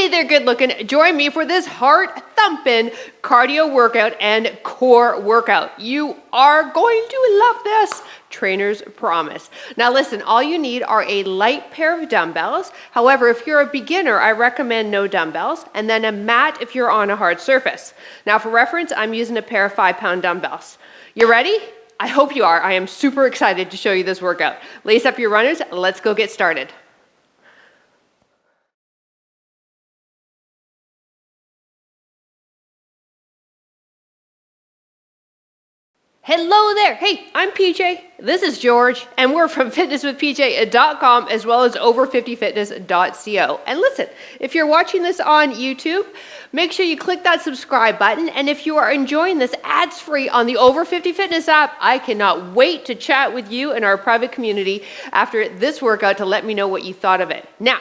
Hey there, good looking. Join me for this heart thumping cardio workout and core workout. You are going to love this. Trainer's promise. Now listen, all you need are a light pair of dumbbells. However, if you're a beginner, I recommend no dumbbells, and then a mat if you're on a hard surface. Now for reference, I'm using a pair of 5-pound dumbbells. You ready? I hope you are. I am super excited to show you this workout. Lace up your runners. Let's go get started. Hello there. Hey, I'm PJ. This is George, and we're from fitnesswithpj.com as well as over50fitness.co. And listen, if you're watching this on YouTube, make sure you click that subscribe button. And if you are enjoying this ads-free on the Over 50 Fitness app, I cannot wait to chat with you in our private community after this workout to let me know what you thought of it. Now,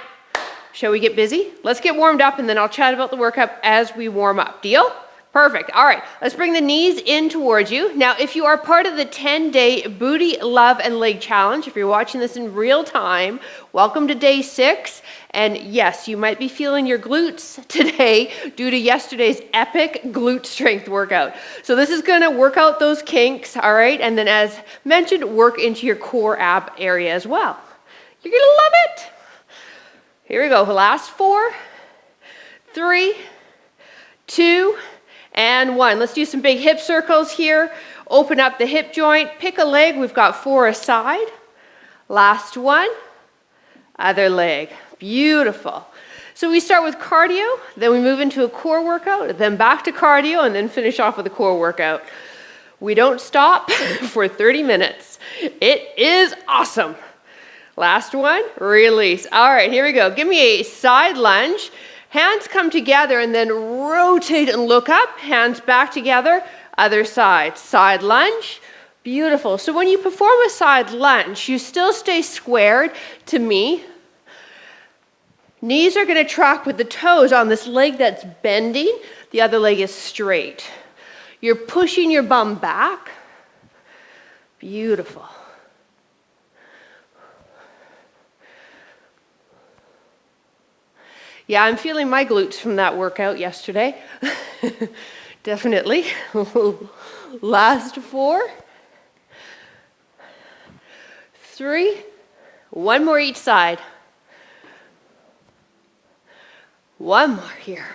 shall we get busy? Let's get warmed up, and then I'll chat about the workout as we warm up. Deal? Perfect. All right, let's bring the knees in towards you. Now, if you are part of the 10-day Booty, Love, and Leg Challenge, if you're watching this in real time, welcome to day 6. And yes, you might be feeling your glutes today due to yesterday's epic glute strength workout. So this is gonna work out those kinks, all right? And then as mentioned, work into your core ab area as well. You're gonna love it. Here we go, last 4, 3, 2, and 1. Let's do some big hip circles here. Open up the hip joint, pick a leg. We've got 4 aside. Last one, other leg. Beautiful. So we start with cardio, then we move into a core workout, then back to cardio, and then finish off with a core workout. We don't stop for 30 minutes. It is awesome. Last one, release. All right, here we go. Give me a side lunge. Hands come together and then rotate and look up. Hands back together, other side. Side lunge, beautiful. So when you perform a side lunge, you still stay squared to me. Knees are gonna track with the toes on this leg that's bending. The other leg is straight. You're pushing your bum back. Beautiful. Yeah, I'm feeling my glutes from that workout yesterday. Definitely. Last 4, 3, 1 more each side. 1 more here.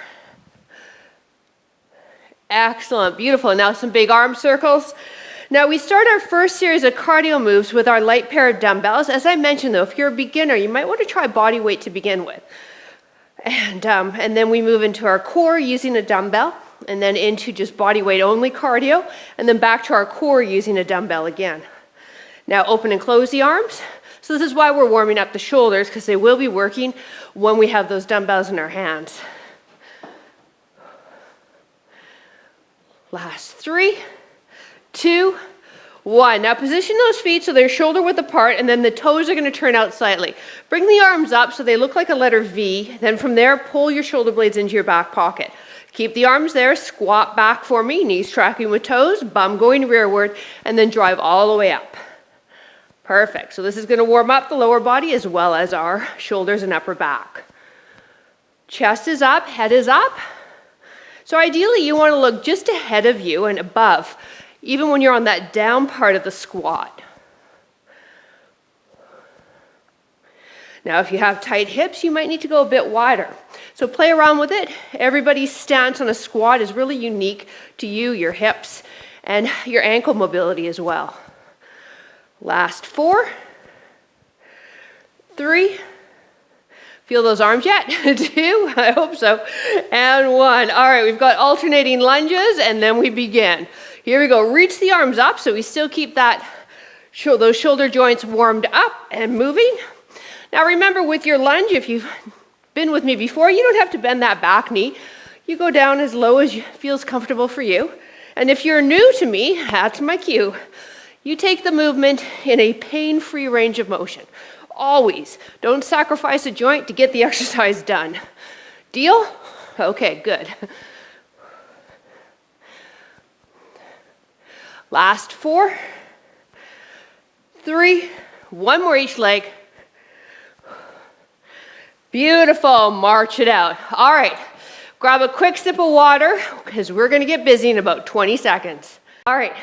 Excellent, beautiful. Now some big arm circles. Now we start our first series of cardio moves with our light pair of dumbbells. As I mentioned though, if you're a beginner, you might want to try body weight to begin with. And then we move into our core using a dumbbell, and then into just body weight only cardio, and then back to our core using a dumbbell again. Now open and close the arms. So this is why we're warming up the shoulders, because they will be working when we have those dumbbells in our hands. Last 3, 2, 1. Now position those feet so they're shoulder width apart, and then the toes are going to turn out slightly. Bring the arms up so they look like a letter V. Then from there, pull your shoulder blades into your back pocket. Keep the arms there, squat back for me, knees tracking with toes, bum going rearward, and then drive all the way up. Perfect. So this is going to warm up the lower body as well as our shoulders and upper back. Chest is up, head is up. So ideally, you want to look just ahead of you and above, even when you're on that down part of the squat. Now, if you have tight hips, you might need to go a bit wider. So play around with it. Everybody's stance on a squat is really unique to you, your hips, and your ankle mobility as well. Last 4, 3, feel those arms yet? 2, I hope so, and 1. All right, we've got alternating lunges, and then we begin. Here we go, reach the arms up so we still keep those shoulder joints warmed up and moving. Now remember with your lunge, if you've been with me before, you don't have to bend that back knee. You go down as low as feels comfortable for you. And if you're new to me, that's my cue. You take the movement in a pain-free range of motion. Always. Don't sacrifice a joint to get the exercise done. Deal? Okay, good. Last 4, 3, 1 more each leg. Beautiful, march it out. All right, grab a quick sip of water because we're gonna get busy in about 20 seconds. All right,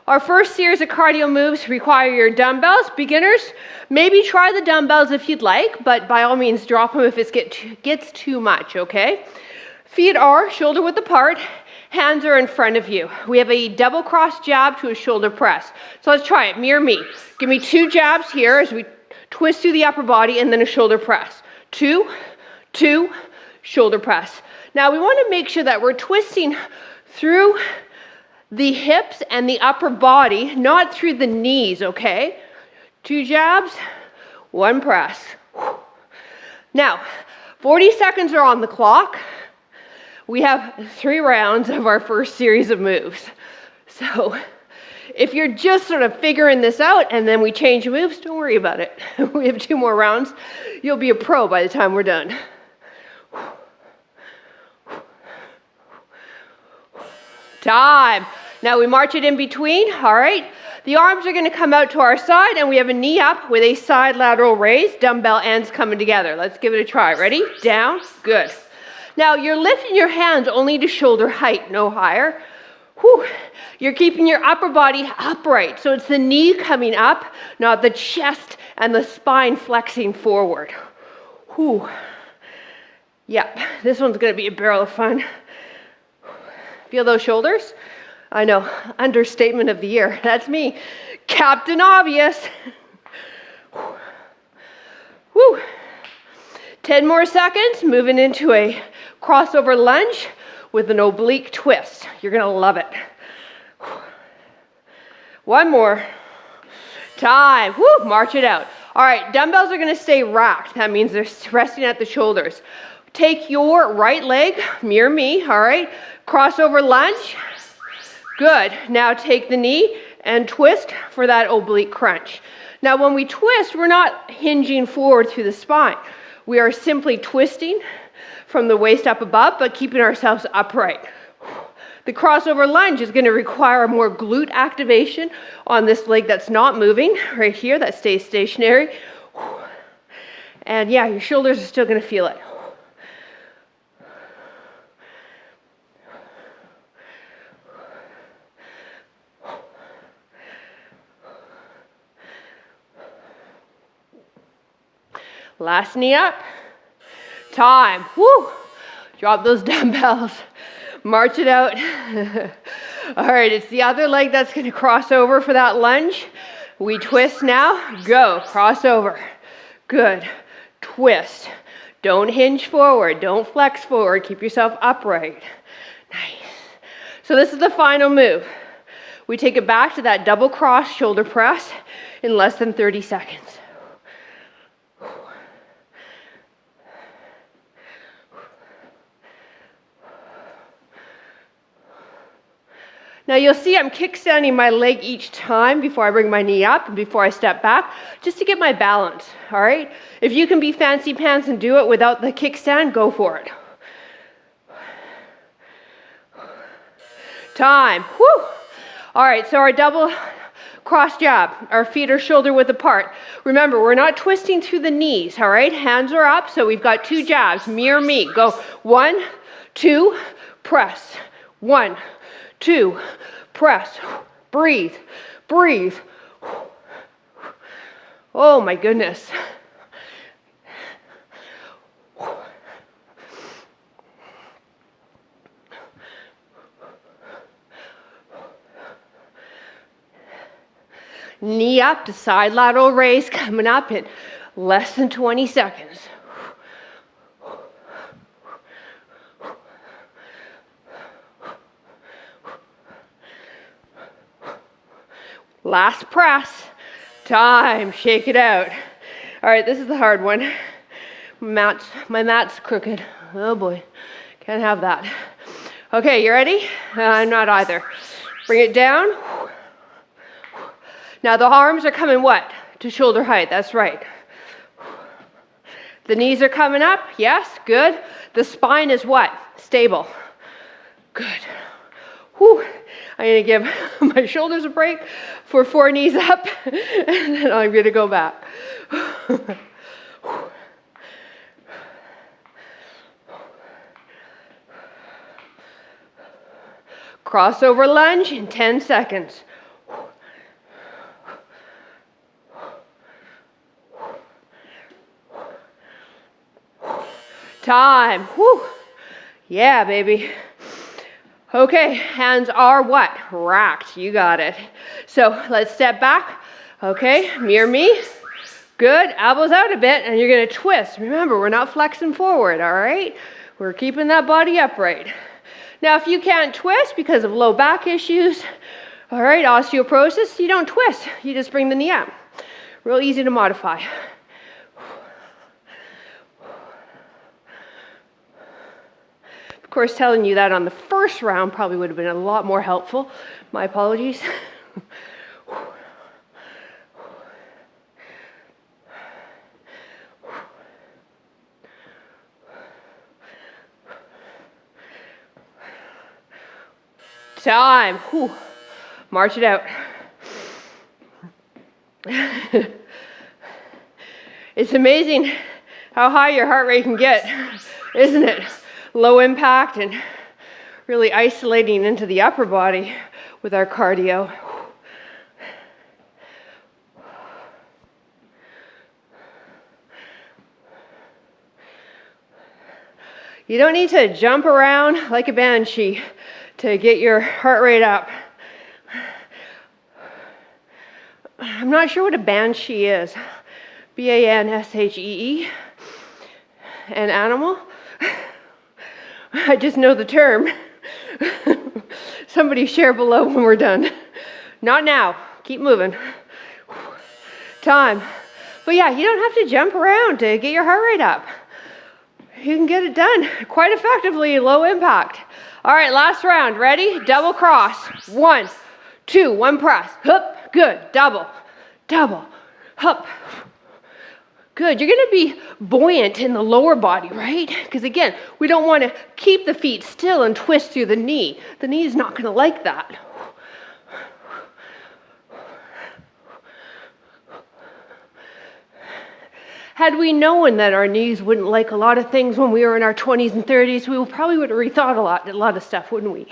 our first series of cardio moves require your dumbbells. Beginners, maybe try the dumbbells if you'd like, but by all means drop them if it gets too much, okay? Feet are shoulder width apart, hands are in front of you. We have a double cross jab to a shoulder press. So let's try it, mirror me. Give me 2 jabs here as we twist through the upper body and then a shoulder press. 2, 2, shoulder press. Now we want to make sure that we're twisting through the hips and the upper body, not through the knees, okay? 2 jabs, 1 press. Now, 40 seconds are on the clock. We have 3 rounds of our first series of moves. So if you're just sort of figuring this out and then we change moves, don't worry about it. We have 2 more rounds. You'll be a pro by the time we're done. Time. Now we march it in between, all right? The arms are gonna come out to our side and we have a knee up with a side lateral raise, dumbbell ends coming together. Let's give it a try. Ready? Down, good. Now you're lifting your hands only to shoulder height, no higher. Whew. You're keeping your upper body upright. So it's the knee coming up, not the chest and the spine flexing forward. Whew. Yep, this one's gonna be a barrel of fun. Feel those shoulders? I know, understatement of the year. That's me, Captain Obvious. Whew. 10 more seconds, moving into a crossover lunge with an oblique twist. You're gonna love it. 1 more. Time. Woo, march it out. All right, dumbbells are gonna stay racked. That means they're resting at the shoulders. Take your right leg, mirror me, all right? Crossover lunge. Good. Now take the knee and twist for that oblique crunch. Now when we twist, we're not hinging forward through the spine. We are simply twisting from the waist up above, but keeping ourselves upright. The crossover lunge is going to require more glute activation on this leg that's not moving, right here, that stays stationary. And yeah, your shoulders are still going to feel it. Last knee up. Time. Woo! Drop those dumbbells. March it out. All right, it's the other leg that's going to cross over for that lunge. We twist now. Go. Cross over. Good. Twist. Don't hinge forward. Don't flex forward. Keep yourself upright. Nice. So this is the final move. We take it back to that double cross shoulder press in less than 30 seconds. Now you'll see I'm kickstanding my leg each time before I bring my knee up and before I step back, just to get my balance, all right? If you can be fancy pants and do it without the kickstand, go for it. Time. Whew. All right, so our double cross jab, our feet are shoulder width apart. Remember, we're not twisting through the knees, all right? Hands are up, so we've got 2 jabs. Mirror me. Go 1, 2, press. 1, 2, press. Breathe, breathe. Oh my goodness. Knee up to side lateral raise coming up in less than 20 seconds. Last press. Time. Shake it out. All right, this is the hard one. My mat's crooked. Oh boy, can't have that. Okay, you ready? I'm not either. Bring it down. Now the arms are coming what? To shoulder height, that's right. The knees are coming up, yes, good. The spine is what? Stable. Good. Whew. I'm gonna give my shoulders a break for 4 knees up, and then I'm gonna go back. Crossover lunge in 10 seconds. Time. Whew. Yeah, baby. Okay, hands are what? Racked. You got it. So let's step back. Okay, mirror me. Good. Elbows out a bit, and you're going to twist. Remember, we're not flexing forward, all right? We're keeping that body upright. Now, if you can't twist because of low back issues, all right, osteoporosis, you don't twist. You just bring the knee up. Real easy to modify. Of course, telling you that on the first round probably would have been a lot more helpful. My apologies. Time. Whew. March it out. It's amazing how high your heart rate can get, isn't it? Low impact and really isolating into the upper body with our cardio. You don't need to jump around like a banshee to get your heart rate up. I'm not sure what a banshee is. B-A-N-S-H-E-E. An animal? I just know the term. Somebody share below when we're done. Not now. Keep moving. Time. But yeah, you don't have to jump around to get your heart rate up. You can get it done quite effectively, low impact. All right, last round. Ready? Double cross. 1, 2, 1 press. Hup. Good. Double. Double. Hup. Good. You're going to be buoyant in the lower body, right? Because again, we don't want to keep the feet still and twist through the knee. The knee is not going to like that. Had we known that our knees wouldn't like a lot of things when we were in our 20s and 30s, we probably would have rethought a lot of stuff, wouldn't we?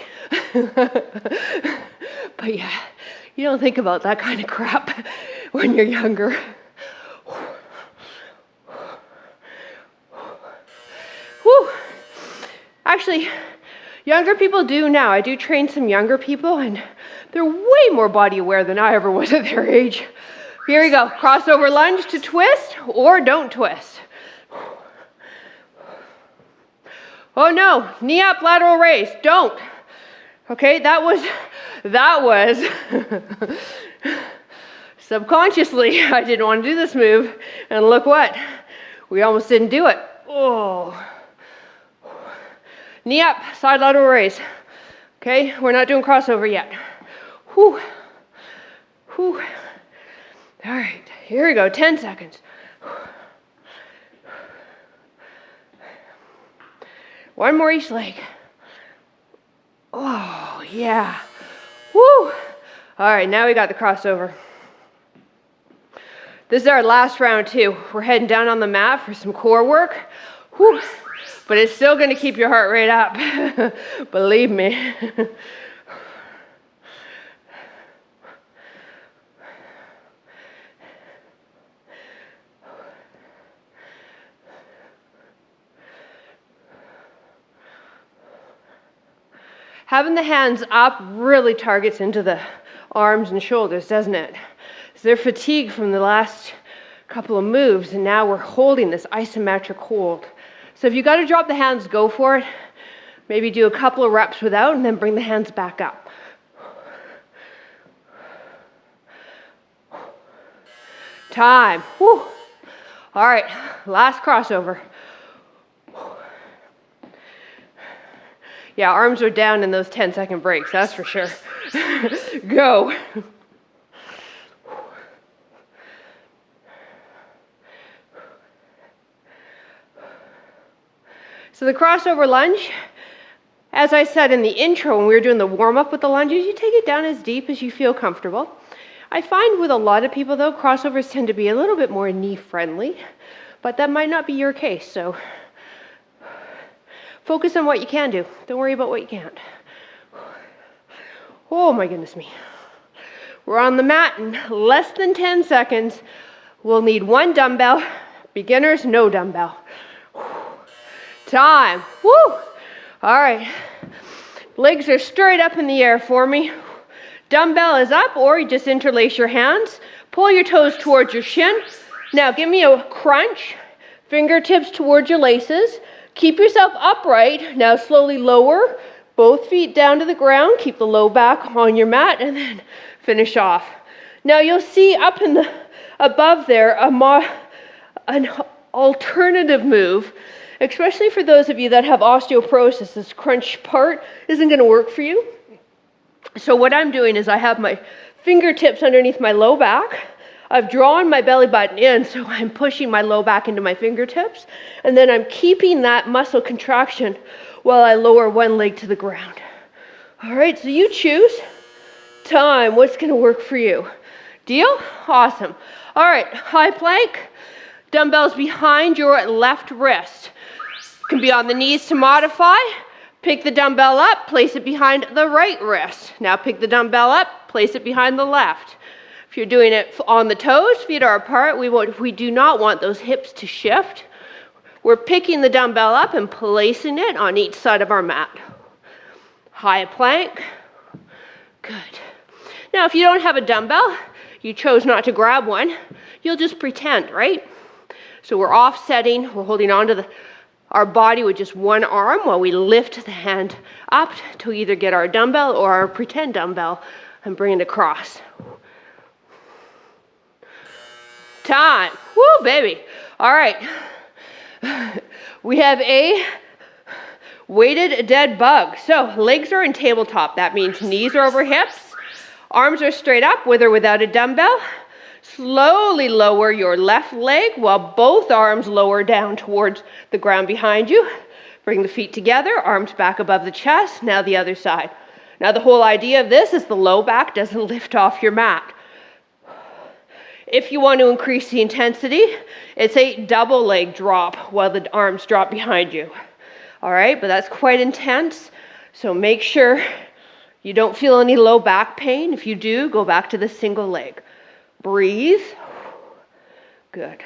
But yeah, you don't think about that kind of crap when you're younger. Whew. Actually, younger people do now. I do train some younger people, and they're way more body aware than I ever was at their age. Here we go. Crossover lunge to twist or don't twist. Oh no, knee up, lateral raise. Don't. Okay, that was subconsciously, I didn't want to do this move. And look what? We almost didn't do it. Oh. Knee up, side lateral raise. Okay, we're not doing crossover yet. Whew. Whew. All right, here we go, 10 seconds. One more each leg. Oh, yeah. Woo! All right, now we got the crossover. This is our last round too. We're heading down on the mat for some core work. Whew. But it's still going to keep your heart rate up. Believe me. Having the hands up really targets into the arms and shoulders, doesn't it? So they're fatigued from the last couple of moves, and now we're holding this isometric hold. So if you got to drop the hands, go for it. Maybe do a couple of reps without, and then bring the hands back up. Time. Whew. All right, last crossover. Yeah, arms are down in those 10-second breaks, that's for sure. Go. So the crossover lunge, as I said in the intro when we were doing the warm-up with the lunges, you take it down as deep as you feel comfortable. I find with a lot of people, though, crossovers tend to be a little bit more knee-friendly, but that might not be your case, so focus on what you can do. Don't worry about what you can't. Oh my goodness me. We're on the mat in less than 10 seconds. We'll need 1 dumbbell. Beginners, no dumbbell. Time. Woo! All right. Legs are straight up in the air for me. Dumbbell is up, or you just interlace your hands. Pull your toes towards your shin. Now give me a crunch. Fingertips towards your laces. Keep yourself upright. Now slowly lower both feet down to the ground. Keep the low back on your mat, and then finish off. Now you'll see up in the above there an alternative move, especially for those of you that have osteoporosis. This crunch part isn't going to work for you. So what I'm doing is I have my fingertips underneath my low back. I've drawn my belly button in, so I'm pushing my low back into my fingertips, and then I'm keeping that muscle contraction while I lower one leg to the ground. All right, so you choose. Time, what's going to work for you? Deal? Awesome. All right, high plank, dumbbells behind your left wrist. Can be on the knees to modify. Pick the dumbbell up, place it behind the right wrist. Now pick the dumbbell up, place it behind the left. If you're doing it on the toes, feet are apart, we do not want those hips to shift. We're picking the dumbbell up and placing it on each side of our mat. High plank. Good. Now, if you don't have a dumbbell, you chose not to grab one, you'll just pretend, right? So we're offsetting, we're holding on to our body with just one arm while we lift the hand up to either get our dumbbell or our pretend dumbbell and bring it across. Time. Woo, baby. All right. We have a weighted dead bug. So legs are in tabletop. That means knees are over hips. Arms are straight up with or without a dumbbell. Slowly lower your left leg while both arms lower down towards the ground behind you. Bring the feet together, arms back above the chest. Now the other side. Now the whole idea of this is the low back doesn't lift off your mat. If you want to increase the intensity, it's a double leg drop while the arms drop behind you. All right, but that's quite intense. So make sure you don't feel any low back pain. If you do, go back to the single leg. Breathe. Good.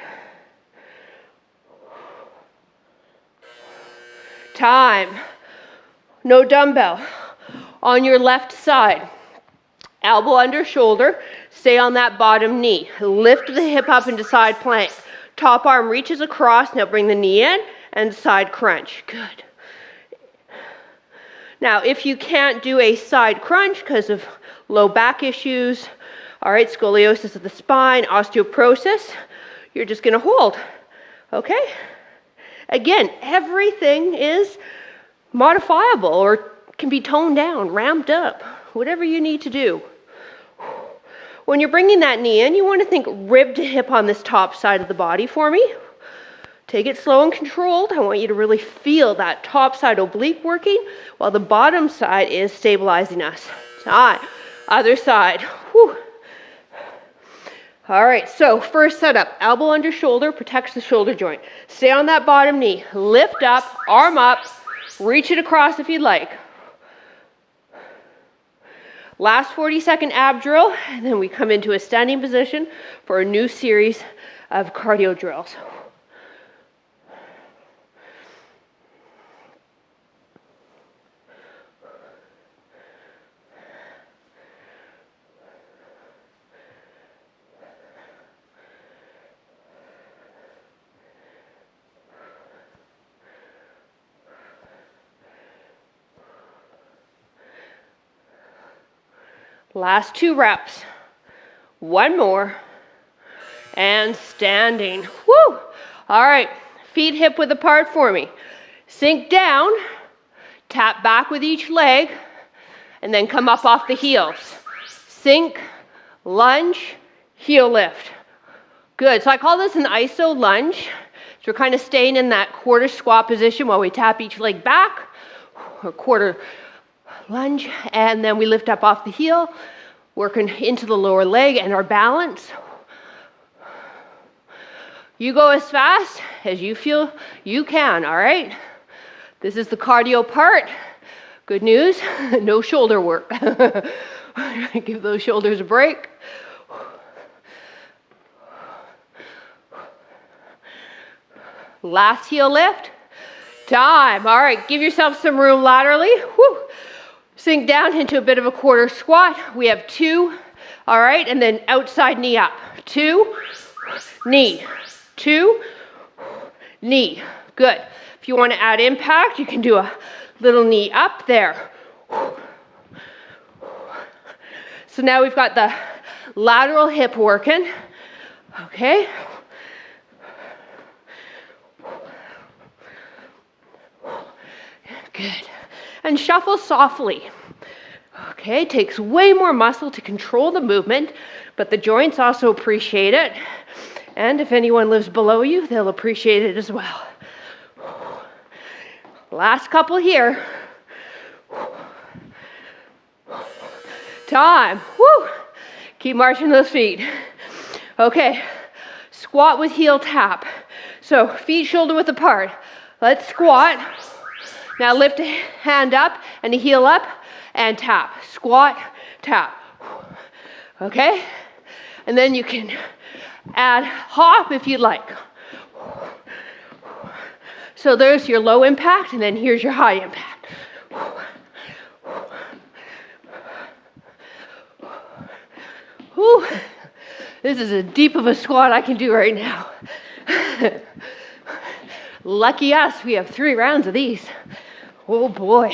Time. No dumbbell. On your left side. Elbow under shoulder. Stay on that bottom knee. Lift the hip up into side plank. Top arm reaches across. Now bring the knee in and side crunch. Good. Now, if you can't do a side crunch because of low back issues, all right, scoliosis of the spine, osteoporosis, you're just going to hold. Okay? Again, everything is modifiable or can be toned down, ramped up, whatever you need to do. When you're bringing that knee in, you want to think rib to hip on this top side of the body for me. Take it slow and controlled. I want you to really feel that top side oblique working while the bottom side is stabilizing us. Time. Other side. Whew. All right, so first setup. Elbow under shoulder protects the shoulder joint. Stay on that bottom knee. Lift up, arm up, reach it across if you'd like. Last 40-second ab drill, and then we come into a standing position for a new series of cardio drills. Last 2 reps. 1 more. And standing. Woo! All right. Feet hip width apart for me. Sink down. Tap back with each leg. And then come up off the heels. Sink, lunge, heel lift. Good. So I call this an iso lunge. So we're kind of staying in that quarter squat position while we tap each leg back. Or quarter lunge, and then we lift up off the heel, working into the lower leg and our balance. You go as fast as you feel you can, all right? This is the cardio part. Good news, no shoulder work. Give those shoulders a break. Last heel lift. Time. All right, give yourself some room laterally. Woo. Sink down into a bit of a quarter squat. We have 2. All right, and then outside knee up. 2, knee, 2, knee. Good. If you want to add impact, you can do a little knee up there. So now we've got the lateral hip working. Okay. Good. And shuffle softly. Okay, it takes way more muscle to control the movement, but the joints also appreciate it. And if anyone lives below you, they'll appreciate it as well. Last couple here. Time. Woo! Keep marching those feet. Okay, squat with heel tap. So feet shoulder width apart. Let's squat. Now lift a hand up and a heel up and tap. Squat, tap. Okay? And then you can add hop if you'd like. So there's your low impact, and then here's your high impact. Whew. This is as deep of a squat I can do right now. Lucky us, we have 3 rounds of these. Oh boy.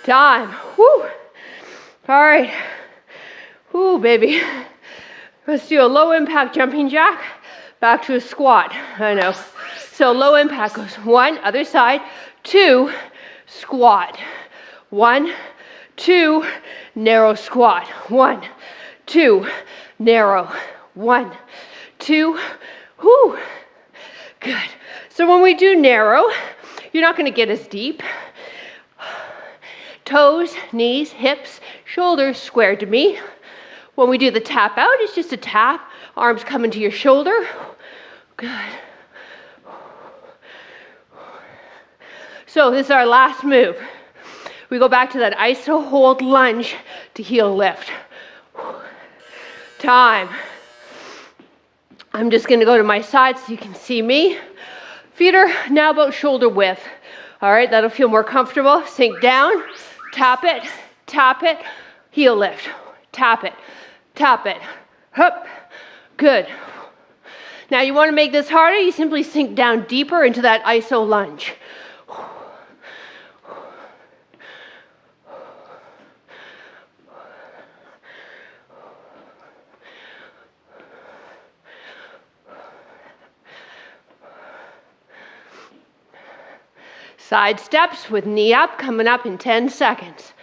Time. Woo. All right. Woo, baby. Let's do a low impact jumping jack back to a squat. I know. So low impact goes 1, other side, 2, squat. 1, 2, narrow squat. 1, 2, narrow. 1, 2, whoo. Good. So when we do narrow, you're not going to get as deep. Toes, knees, hips, shoulders squared to me. When we do the tap out, it's just a tap. Arms come into your shoulder. Good. So this is our last move. We go back to that iso hold lunge to heel lift. Time. I'm just going to go to my side so you can see me. Feet are now about shoulder width. All right, that'll feel more comfortable. Sink down, tap it, heel lift. Tap it, hup. Good. Now you want to make this harder, you simply sink down deeper into that iso lunge. Side steps with knee up, coming up in 10 seconds.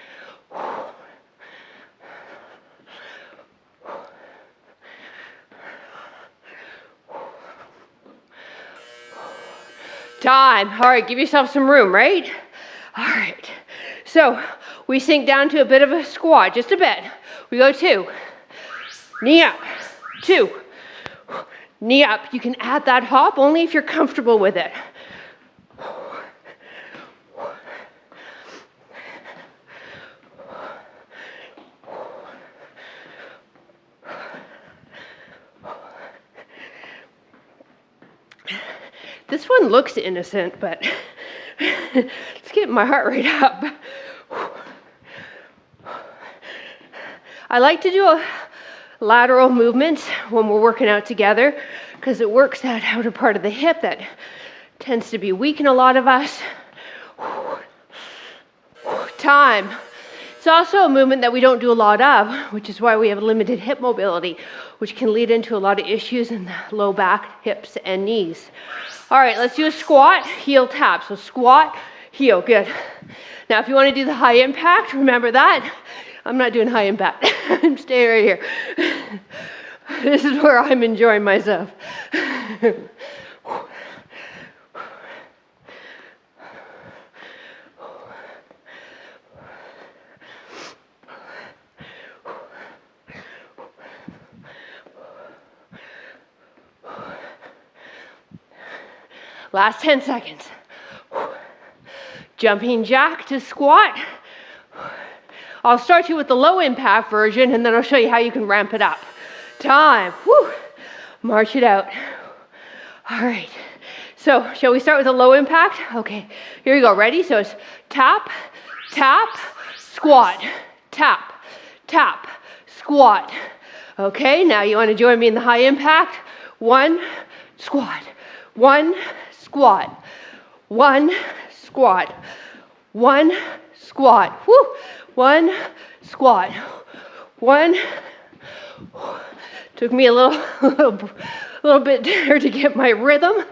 Time. All right, give yourself some room, right? All right. So we sink down to a bit of a squat, just a bit. We go 2. Knee up. 2. Knee up. You can add that hop only if you're comfortable with it. This one looks innocent, but it's getting my heart rate up. I like to do a lateral movement when we're working out together because it works that outer part of the hip that tends to be weak in a lot of us. Time. It's also a movement that we don't do a lot of, which is why we have limited hip mobility, which can lead into a lot of issues in the low back, hips, and knees. All right, let's do a squat, heel tap. So squat, heel, good. Now, if you want to do the high impact, remember that. I'm not doing high impact. I'm staying right here. This is where I'm enjoying myself. Last 10 seconds. Jumping jack to squat. I'll start you with the low impact version and then I'll show you how you can ramp it up. Time. Woo. March it out. All right. So shall we start with a low impact? Okay, here we go. Ready? So it's tap, tap, squat, tap, tap, squat. Okay, now you want to join me in the high impact. 1, squat, 1, squat, 1, squat, 1, squat. Woo! 1, squat, 1. Took me a little bit there to get my rhythm.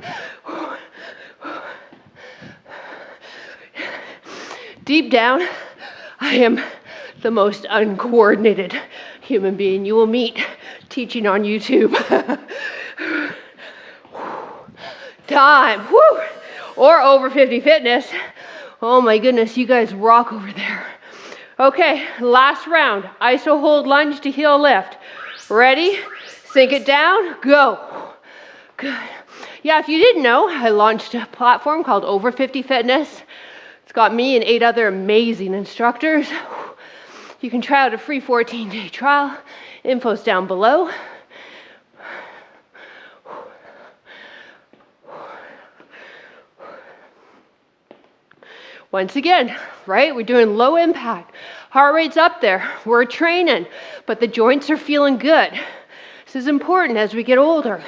Deep down, I am the most uncoordinated human being you will meet teaching on YouTube. Time. Woo! Or over 50 Fitness. Oh my goodness, you guys rock over there. Okay, last round. Iso hold lunge to heel lift. Ready? Sink it down. Go. Good. Yeah, if you didn't know, I launched a platform called Over 50 Fitness. It's got me and 8 other amazing instructors. You can try out a free 14-day trial. Info's down below. Once again, right? We're doing low impact. Heart rate's up there. We're training, but the joints are feeling good. This is important as we get older.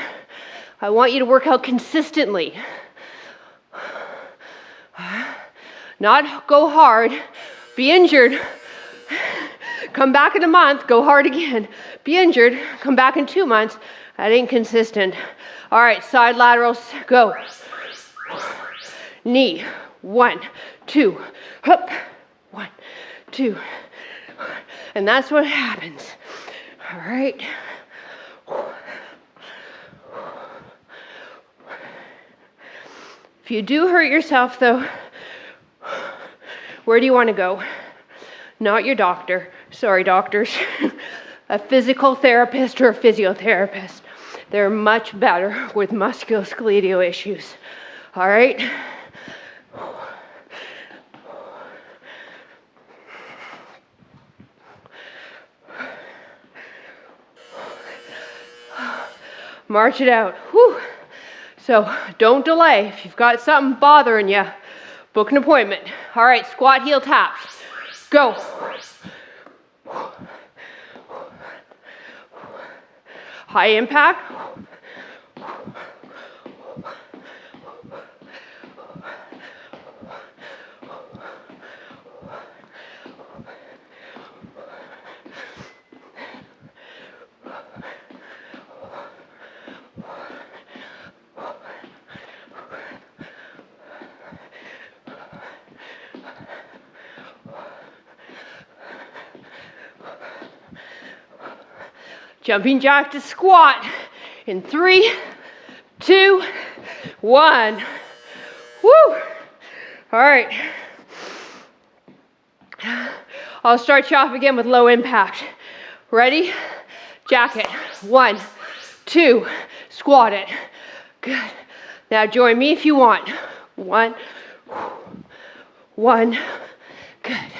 I want you to work out consistently. Not go hard, be injured, come back in a month, go hard again. Be injured, come back in 2 months. That ain't consistent. All right, side laterals, go. Knee, 1, 2, hup, 1, 2. And that's what happens. All right. If you do hurt yourself though, where do you want to go? Not your doctor. Sorry, doctors. A physical therapist or a physiotherapist. They're much better with musculoskeletal issues. All right? March it out. Whew. So don't delay. If you've got something bothering you, book an appointment. All right, squat heel taps. Go. High impact. Jumping jack to squat in 3, 2, 1. Woo! All right. I'll start you off again with low impact. Ready? Jack it. 1, 2, squat it. Good. Now join me if you want. 1, 1. Good.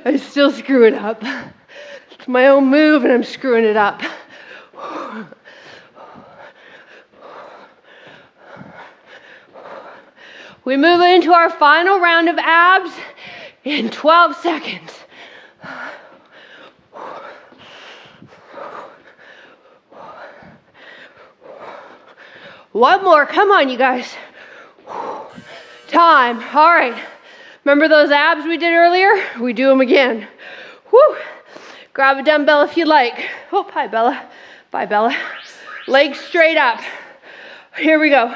I still screw it up. It's my own move and I'm screwing it up. We move into our final round of abs in 12 seconds. One more. Come on, you guys. Time. All right. Remember those abs we did earlier? We do them again. Woo! Grab a dumbbell if you like. Oh, hi, Bella. Bye, Bella. Legs straight up. Here we go.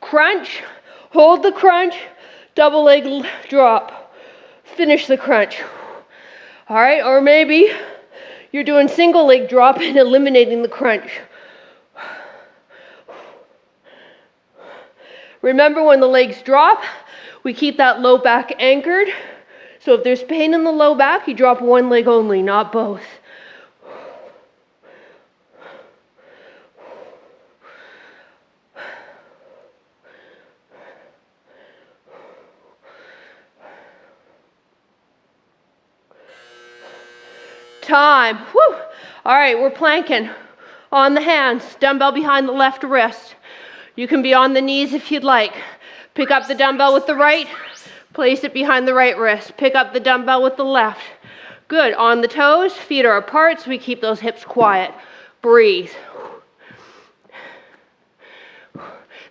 Crunch. Hold the crunch. Double leg drop. Finish the crunch. All right, or maybe you're doing single leg drop and eliminating the crunch. Remember when the legs drop, we keep that low back anchored. So if there's pain in the low back, you drop one leg only, not both. Time. Woo. All right, we're planking on the hands, dumbbell behind the left wrist. You can be on the knees if you'd like. Pick up the dumbbell with the right, place it behind the right wrist. Pick up the dumbbell with the left. Good. On the toes, feet are apart, so we keep those hips quiet. Breathe.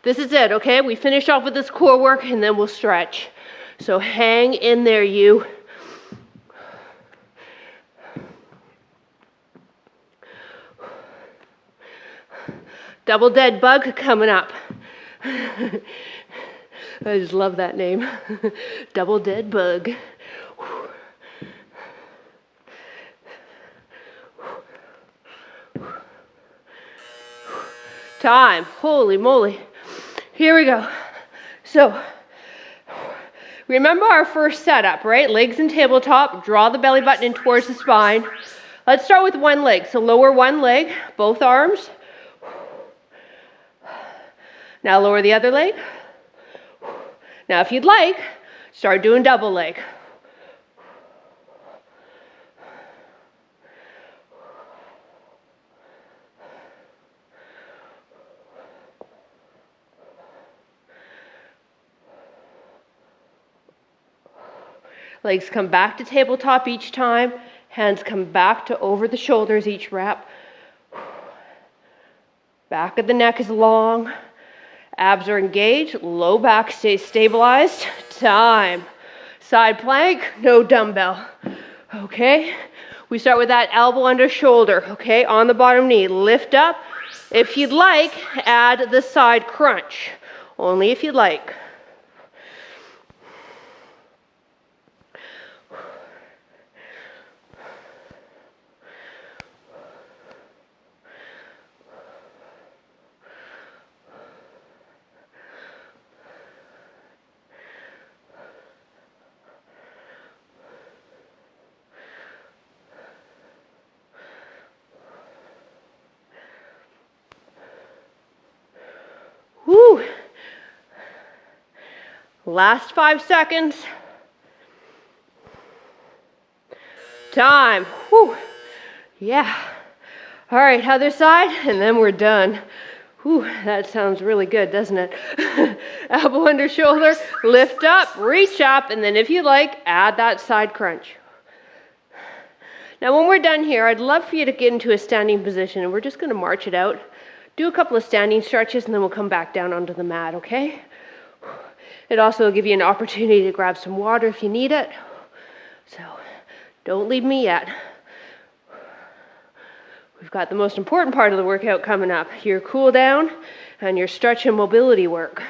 This is it, okay? We finish off with this core work, and then we'll stretch. So hang in there, you. Double dead bug coming up. I just love that name. Double dead bug. Time. Holy moly. Here we go. So, remember our first setup, right? Legs in tabletop. Draw the belly button in towards the spine. Let's start with one leg. So lower one leg, both arms. Now lower the other leg. Now if you'd like, start doing double leg. Legs come back to tabletop each time. Hands come back to over the shoulders each rep. Back of the neck is long. Abs are engaged. Low back stays stabilized. Time. Side plank, no dumbbell. Okay? We start with that elbow under shoulder. Okay? On the bottom knee. Lift up. If you'd like, add the side crunch. Only if you'd like. Woo. Last 5 seconds. Time. Woo. Yeah. All right, other side, and then we're done. Whew, that sounds really good, doesn't it? Elbow under shoulder, lift up, reach up, and then if you like, add that side crunch. Now when we're done here, I'd love for you to get into a standing position, and we're just gonna march it out. Do a couple of standing stretches, and then we'll come back down onto the mat, okay? It also will give you an opportunity to grab some water if you need it. So don't leave me yet. We've got the most important part of the workout coming up, your cool down and your stretch and mobility work.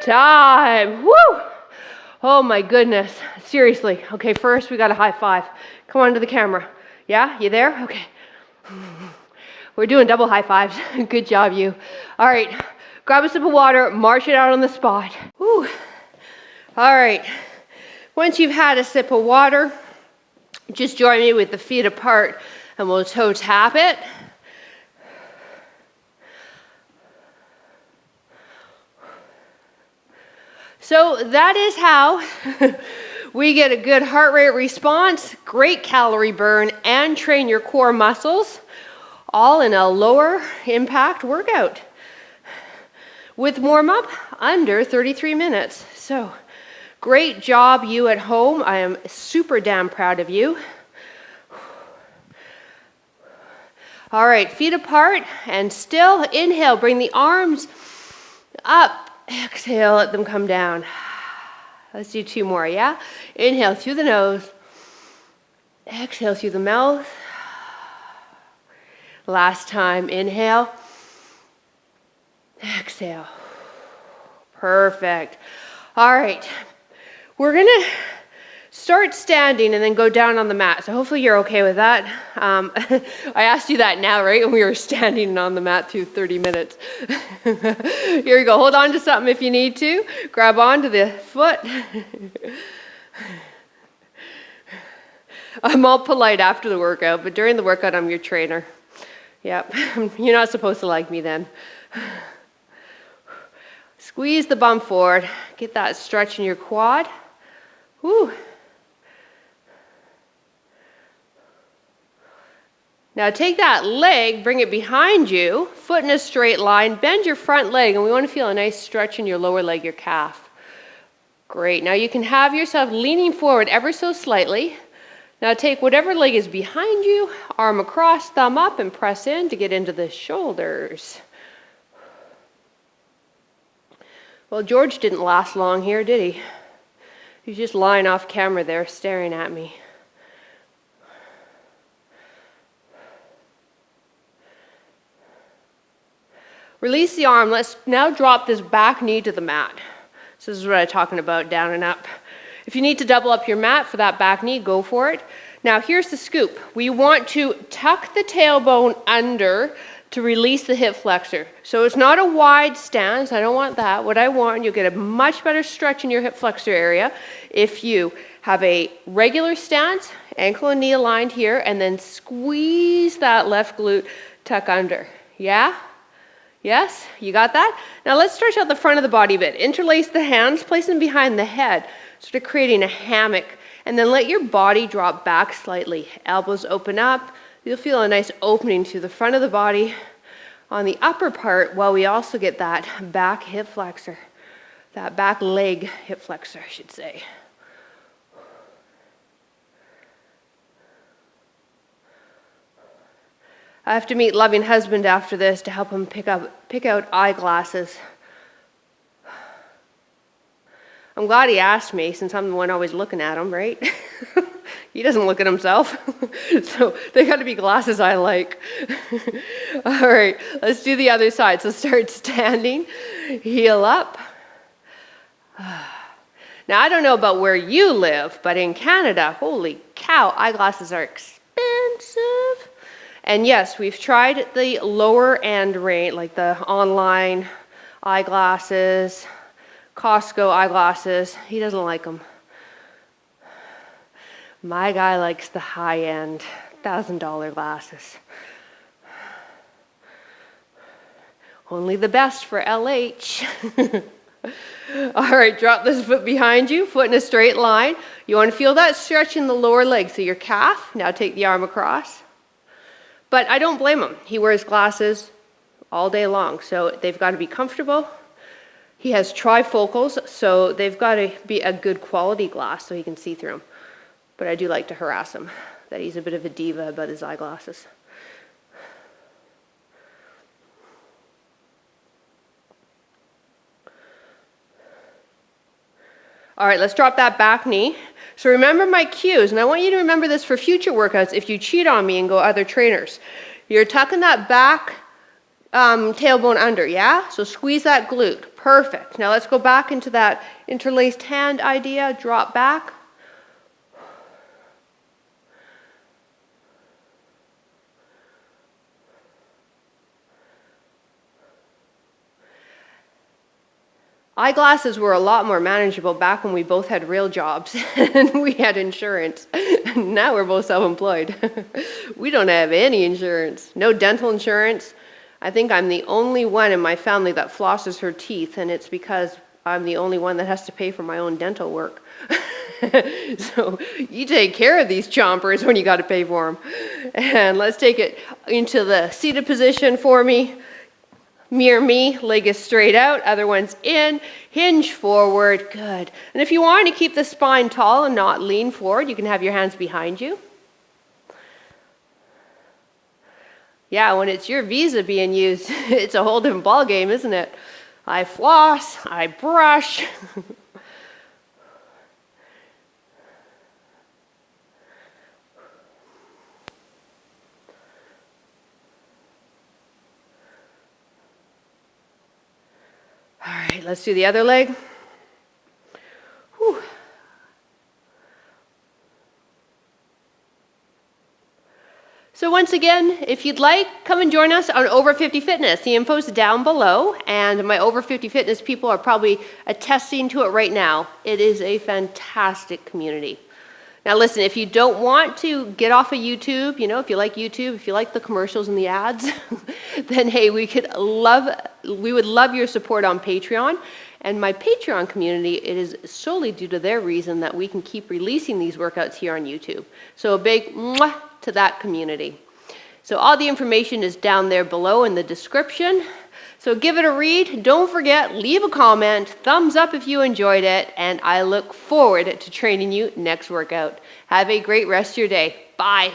Time. Woo! Oh my goodness. Seriously. Okay, first we got a high five. Come on to the camera. Yeah, you there? Okay. We're doing double high fives. Good job, you. All right. Grab a sip of water, march it out on the spot. Woo. All right. Once you've had a sip of water, just join me with the feet apart and we'll toe tap it. So that is how we get a good heart rate response, great calorie burn, and train your core muscles, all in a lower impact workout with warm-up under 33 minutes. So great job, you at home. I am super damn proud of you. All right, feet apart and still. Inhale, bring the arms up. Exhale, let them come down. Let's do 2 more, yeah? Inhale through the nose. Exhale through the mouth. Last time, inhale. Exhale. Perfect. All right. We're going to start standing and then go down on the mat. So hopefully you're okay with that. I asked you that now, right? And we were standing on the mat through 30 minutes. Here we go. Hold on to something if you need to. Grab onto the foot. I'm all polite after the workout, but during the workout, I'm your trainer. Yep, you're not supposed to like me then. Squeeze the bum forward. Get that stretch in your quad. Woo. Now take that leg, bring it behind you, foot in a straight line, bend your front leg, and we want to feel a nice stretch in your lower leg, your calf. Great. Now you can have yourself leaning forward ever so slightly. Now take whatever leg is behind you, arm across, thumb up, and press in to get into the shoulders. Well, George didn't last long here, did he? He's just lying off camera there, staring at me. Release the arm. Let's now drop this back knee to the mat. So this is what I'm talking about, down and up. If you need to double up your mat for that back knee, go for it. Now here's the scoop. We want to tuck the tailbone under to release the hip flexor. So it's not a wide stance. I don't want that. What I want, you'll get a much better stretch in your hip flexor area if you have a regular stance, ankle and knee aligned here, and then squeeze that left glute, tuck under. Yeah? Yes? You got that? Now let's stretch out the front of the body a bit. Interlace the hands, place them behind the head, sort of creating a hammock, and then let your body drop back slightly. Elbows open up. You'll feel a nice opening through the front of the body on the upper part, while we also get that back hip flexor, that back leg hip flexor, I should say. I have to meet loving husband after this to help him pick out eyeglasses. I'm glad he asked me, since I'm the one always looking at him, right? He doesn't look at himself. So they got to be glasses I like. All right, let's do the other side. So start standing, heel up. Now I don't know about where you live, but in Canada, holy cow, eyeglasses are expensive. And yes, we've tried the lower end range, like the online eyeglasses, Costco eyeglasses. He doesn't like them. My guy likes the high end, $1,000 glasses. Only the best for LH. All right, drop this foot behind you, foot in a straight line. You want to feel that stretch in the lower leg, so your calf. Now take the arm across. But I don't blame him. He wears glasses all day long, so they've got to be comfortable. He has trifocals, so they've got to be a good quality glass so he can see through them. But I do like to harass him that he's a bit of a diva about his eyeglasses. All right, let's drop that back knee. So remember my cues, and I want you to remember this for future workouts if you cheat on me and go other trainers. You're tucking that back tailbone under, yeah? So squeeze that glute. Perfect. Now let's go back into that interlaced hand idea. Drop back. Eyeglasses were a lot more manageable back when we both had real jobs and we had insurance. Now we're both self-employed. We don't have any insurance. No dental insurance. I think I'm the only one in my family that flosses her teeth, and it's because I'm the only one that has to pay for my own dental work. So you take care of these chompers when you got to pay for them. And let's take it into the seated position for me. Mirror me, leg is straight out, other one's in, hinge forward, good. And if you want to keep the spine tall and not lean forward, you can have your hands behind you. Yeah, when it's your visa being used, it's a whole different ballgame, isn't it? I floss, I brush. All right, let's do the other leg. Whew. So once again, if you'd like, come and join us on Over 50 Fitness. The info's down below, and my Over 50 Fitness people are probably attesting to it right now. It is a fantastic community. Now listen, if you don't want to get off of YouTube, if you like YouTube, if you like the commercials and the ads, then hey, we would love your support on Patreon. And my Patreon community, it is solely due to their reason that we can keep releasing these workouts here on YouTube. So a big mwah to that community. So all the information is down there below in the description. So give it a read. Don't forget, leave a comment, thumbs up if you enjoyed it, and I look forward to training you next workout. Have a great rest of your day. Bye.